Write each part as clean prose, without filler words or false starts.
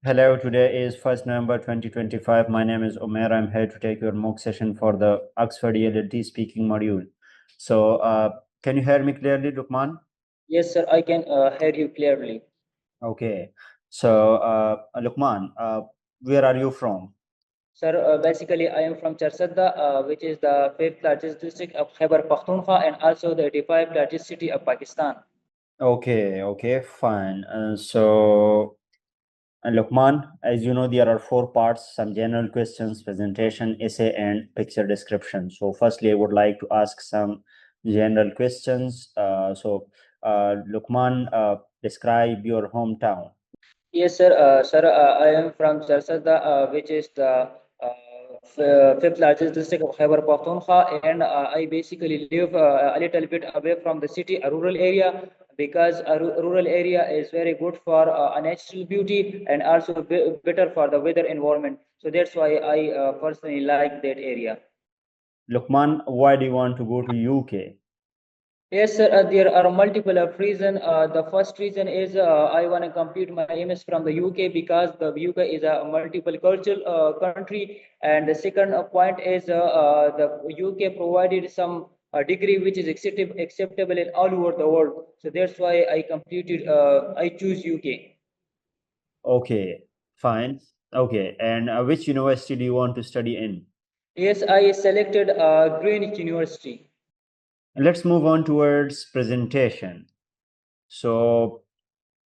Hello, today is 1st November 2025. My name is Omer. I'm here to take your mock session for the Oxford ELT speaking module. So, can you hear me clearly, Lukman? Yes, sir, I can hear you clearly. Okay. So, Lukman, where are you from? Sir, basically, I am from Charsadda, which is the fifth largest district of Khyber Pakhtunkhwa and also the 85th largest city of Pakistan. Okay, fine. Lukman, as you know, there are four parts: some general questions, presentation, essay, and picture description. So, firstly, I would like to ask some general questions. Lukman, describe your hometown. Yes, sir. I am from Charsadda, which is the fifth largest district of Khyber Pakhtunkhwa, and I basically live a little bit away from the city, a rural area, because a rural area is very good for a natural beauty and also better for the weather environment. So that's why I personally like that area. Lukman, why do you want to go to UK? Yes, sir. There are multiple of reasons. The first reason is I want to complete my MS from the UK because the UK is a multiple cultural country, and the second point is the UK provided some degree which is acceptable in all over the world. So that's why I completed. I choose UK. Okay, fine. Okay, and which university do you want to study in? Yes, I selected Greenwich University. Let's move on towards presentation. So,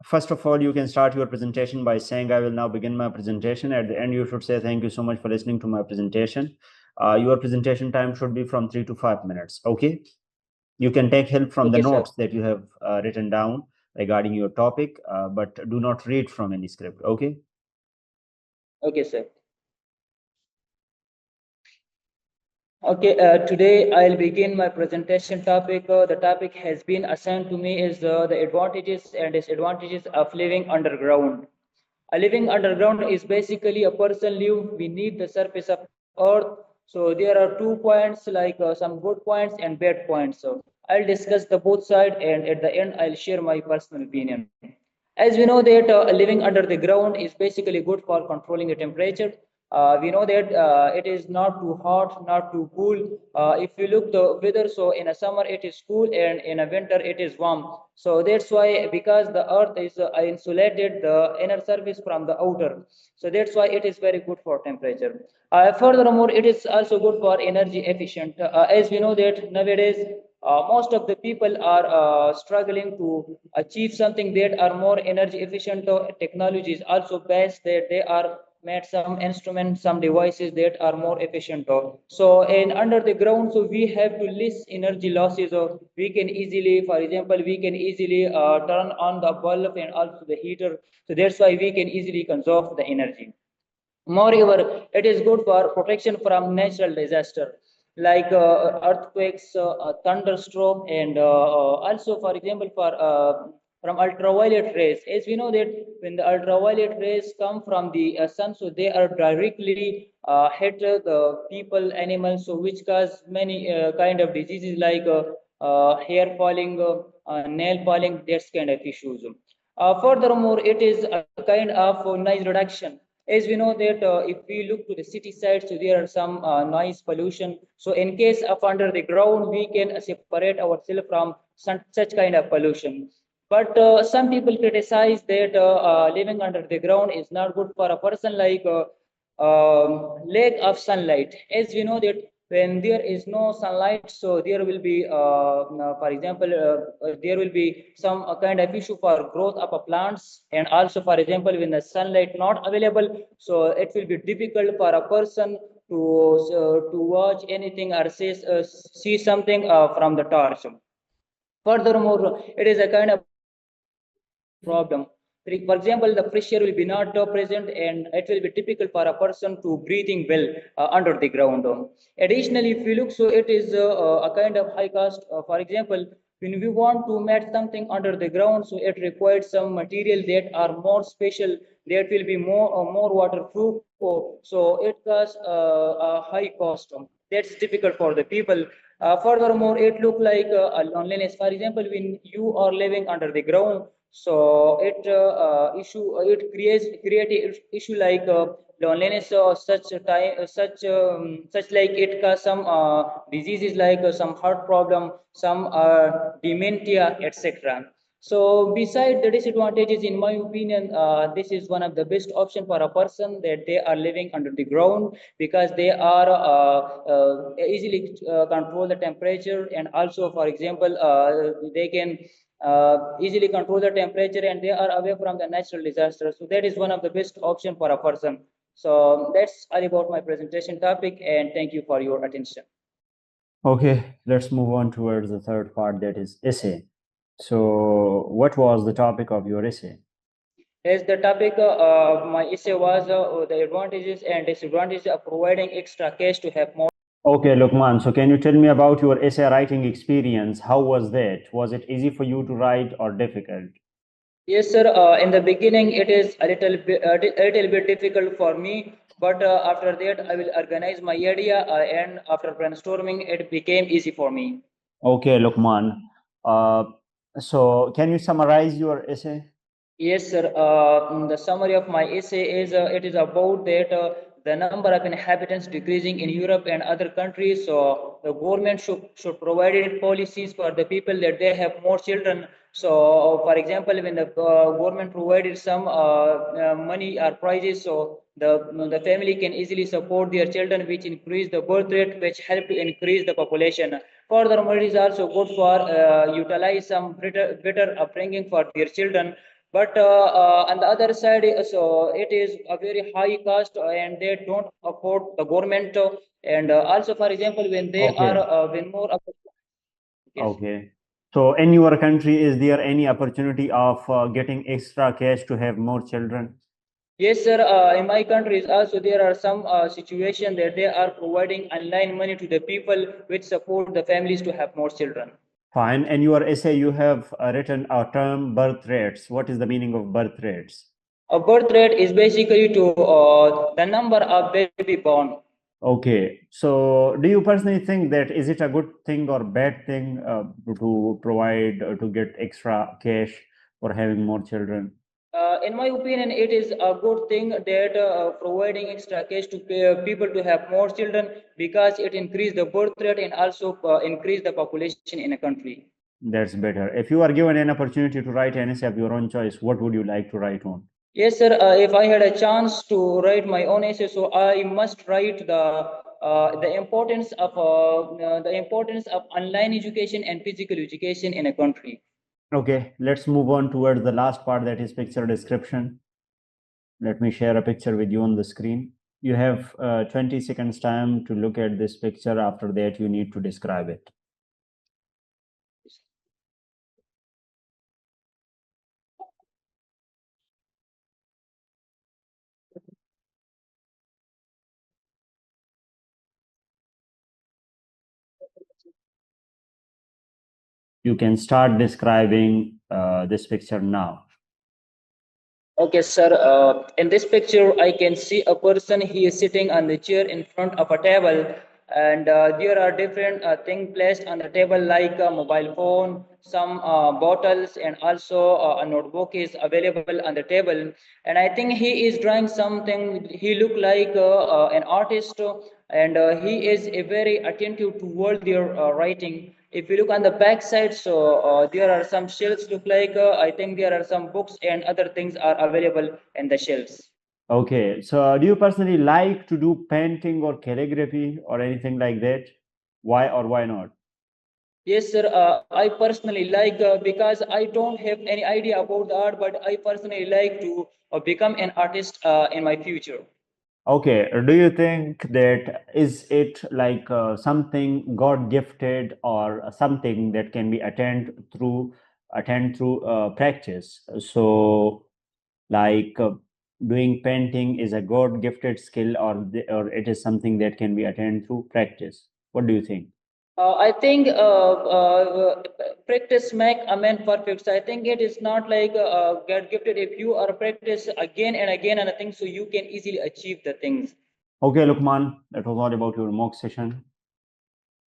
first of all, you can start your presentation by saying, I will now begin my presentation. At the end, you should say, thank you so much for listening to my presentation. Your presentation time should be from 3 to 5 minutes. Okay. You can take help from the Okay, sir. notes that you have written down regarding your topic, but do not read from any script. Okay. Okay, sir. Okay, today I'll begin my presentation topic. The topic has been assigned to me is the advantages and disadvantages of living underground. A living underground is basically a person live beneath the surface of earth. So there are 2 points like some good points and bad points. So I'll discuss the both side and at the end I'll share my personal opinion. As we know that living under the ground is basically good for controlling the temperature. We know that it is not too hot, not too cool. If you look the weather, so in a summer it is cool and in a winter it is warm. So that's why because the earth is insulated the inner surface from the outer. So that's why it is very good for temperature. Furthermore, it is also good for energy efficient. As we know that nowadays most of the people are struggling to achieve something that are more energy efficient technologies also best that they are made some instruments some devices that are more efficient so in under the ground so we have to less energy losses we can easily for example we can easily turn on the bulb and also the heater, so that's why we can easily conserve the energy. Moreover, it is good for protection from natural disaster like earthquakes, thunderstorm, and also, for example, for from ultraviolet rays. As we know that when the ultraviolet rays come from the sun, so they are directly hit the people, animals, so which cause many kind of diseases like hair falling, nail falling, that's kind of issues. Furthermore, it is a kind of noise reduction. As we know that if we look to the city side, so there are some noise pollution. So in case of under the ground, we can separate ourselves from such kind of pollution. But some people criticize that living under the ground is not good for a person like lack of sunlight. As we know that when there is no sunlight, so there will be, for example, there will be some kind of issue for growth of a plants, and also, for example, when the sunlight not available, so it will be difficult for a person to watch anything or see something from the torch. Furthermore, it is a kind of problem. For example, the pressure will be not present and it will be typical for a person to breathing well under the ground. Additionally, if you look, so it is a kind of high cost. For example, when we want to make something under the ground, so it requires some material that are more special, that will be more waterproof. So it costs a high cost. That's difficult for the people. Furthermore, it look like a loneliness. For example, when you are living under the ground, So it create a issue like loneliness or such a time such like it cause some diseases like some heart problem, some dementia, etc. So beside the disadvantages, in my opinion, this is one of the best option for a person that they are living under the ground, because they are easily control the temperature, and also, for example, they can easily control the temperature, and they are away from the natural disasters. So that is one of the best option for a person. So that's all about my presentation topic, and thank you for your attention. Okay, let's move on towards the third part, that is essay. So, what was the topic of your essay? As the topic of my essay was the advantages and disadvantages of providing extra cash to have more. Okay, Lukman, so can you tell me about your essay writing experience? How was that? Was it easy for you to write or difficult? Yes, sir. In the beginning, it is a little bit difficult for me, but after that, I will organize my idea, and after brainstorming, it became easy for me. Okay, Lukman. Uh, so, can you summarize your essay? Yes, sir. The summary of my essay is it is about that the number of inhabitants decreasing in Europe and other countries. So the government should provide policies for the people that they have more children. So, for example, when the government provided some money or prizes, so the family can easily support their children, which increase the birth rate, which help to increase the population. Furthermore, it is also good for utilize some better upbringing for their children. But on the other side, so it is a very high cost, and they don't afford the government. And also, for example, when they are Okay, when more yes. okay. So, in your country, is there any opportunity of getting extra cash to have more children? Yes, sir. In my countries also there are some situation that they are providing online money to the people which support the families to have more children. Fine. In your essay, you have written a term birth rates. What is the meaning of birth rates? A birth rate is basically to the number of baby born. Okay. So, do you personally think that is it a good thing or bad thing to provide to get extra cash for having more children? In my opinion, it is a good thing that providing extra cash to people to have more children, because it increase the birth rate and also increase the population in a country. That's better. If you are given an opportunity to write an essay of your own choice, what would you like to write on? Yes, sir. If I had a chance to write my own essay, so I must write the importance of online education and physical education in a country. Okay, let's move on towards the last part, that is picture description. Let me share a picture with you on the screen. You have 20 seconds time to look at this picture. After that, you need to describe it. You can start describing this picture now. Okay, sir. In this picture, I can see a person. He is sitting on the chair in front of a table, and there are different things placed on the table, like a mobile phone, some bottles, and also a notebook is available on the table. And I think he is drawing something. He look like an artist, and he is very attentive toward their writing. If you look on the back side, so there are some shelves look like I think there are some books and other things are available in the shelves. Okay, so do you personally like to do painting or calligraphy or anything like that? Why or why not? Yes, sir. I personally like because I don't have any idea about the art, but I personally like to become an artist in my future. Okay, do you think that is it like something God gifted or something that can be attained through practice? So, like doing painting is a God gifted skill, or it is something that can be attained through practice. What do you think? I think practice make a man perfect. So I think it is not like get gifted. If you are practice again and again and I think so you can easily achieve the things. Okay, Lukman, that was all about your mock session.